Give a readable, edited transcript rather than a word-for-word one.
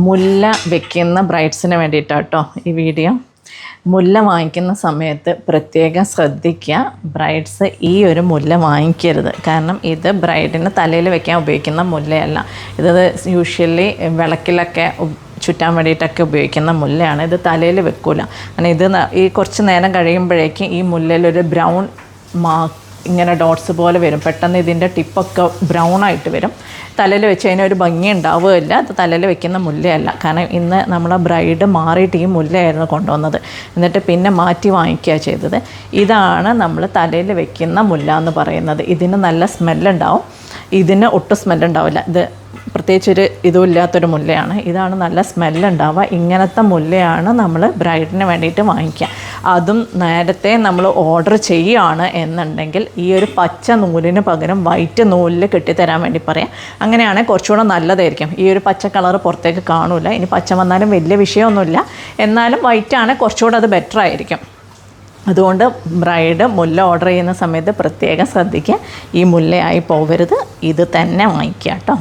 മുല്ല വെക്കുന്ന ബ്രൈഡ്സിന് വേണ്ടിയിട്ടാട്ടോ ഈ വീഡിയോ. മുല്ല വാങ്ങിക്കുന്ന സമയത്ത് പ്രത്യേകം ശ്രദ്ധിക്കുക, ബ്രൈഡ്സ് ഈ ഒരു മുല്ല വാങ്ങിക്കരുത്. കാരണം ഇത് ബ്രൈഡിന് തലയിൽ വെക്കാൻ ഉപയോഗിക്കുന്ന മുല്ലയല്ല. ഇത് യൂഷ്വലി വിളക്കിലൊക്കെ ചുറ്റാൻ വേണ്ടിയിട്ടൊക്കെ ഉപയോഗിക്കുന്ന മുല്ലയാണ്. ഇത് തലയിൽ വെക്കൂല. കാരണം ഇത് ഈ കുറച്ച് നേരം കഴിയുമ്പോഴേക്കും ഈ മുല്ലയിലൊരു ബ്രൗൺ ഇങ്ങനെ ഡോട്ട്സ് പോലെ വരും. പെട്ടെന്ന് ഇതിൻ്റെ ടിപ്പൊക്കെ ബ്രൗൺ ആയിട്ട് വരും. തലയിൽ വെച്ച് അതിനൊരു ഭംഗി ഉണ്ടാവുകയില്ല. അത് തലയിൽ വെക്കുന്ന മുല്ലയല്ല. കാരണം ഇന്ന് നമ്മളെ ബ്രൈഡ് മാറിയിട്ട് ഈ മുല്ലയായിരുന്നു കൊണ്ടുവന്നത്. എന്നിട്ട് പിന്നെ മാറ്റി വാങ്ങിക്കുക ചെയ്തത്. ഇതാണ് നമ്മൾ തലയിൽ വെക്കുന്ന മുല്ല എന്ന് പറയുന്നത്. ഇതിന് നല്ല സ്മെല്ലുണ്ടാവും, ഇതിന് ഒട്ടും സ്മെല്ലുണ്ടാവില്ല. ഇത് പ്രത്യേകിച്ചൊരു ഇതും ഇല്ലാത്തൊരു മുല്ലയാണ്. ഇതാണ് നല്ല സ്മെല്ലുണ്ടാവുക. ഇങ്ങനത്തെ മുല്ലയാണ് നമ്മൾ ബ്രൈഡിന് വേണ്ടിയിട്ട് വാങ്ങിക്കുക. അതും നേരത്തെ നമ്മൾ ഓർഡർ ചെയ്യുകയാണ് എന്നുണ്ടെങ്കിൽ ഈ ഒരു പച്ച നൂലിന് പകരം വൈറ്റ് നൂലിൽ കെട്ടിത്തരാൻ വേണ്ടി പറയാം. അങ്ങനെയാണെങ്കിൽ കുറച്ചുകൂടെ നല്ലതായിരിക്കും. ഈ ഒരു പച്ച കളർ പുറത്തേക്ക് കാണില്ല. ഇനി പച്ച വന്നാലും വലിയ വിഷയമൊന്നുമില്ല, എന്നാലും വൈറ്റാണ് കുറച്ചുകൂടെ അത് ബെറ്റർ ആയിരിക്കും. അതുകൊണ്ട് ബ്രൈഡ് മുല്ല ഓർഡർ ചെയ്യുന്ന സമയത്ത് പ്രത്യേകം ശ്രദ്ധിക്കുക, ഈ മുല്ലയായി പോകരുത്, ഇത് തന്നെ വാങ്ങിക്കുക കേട്ടോ.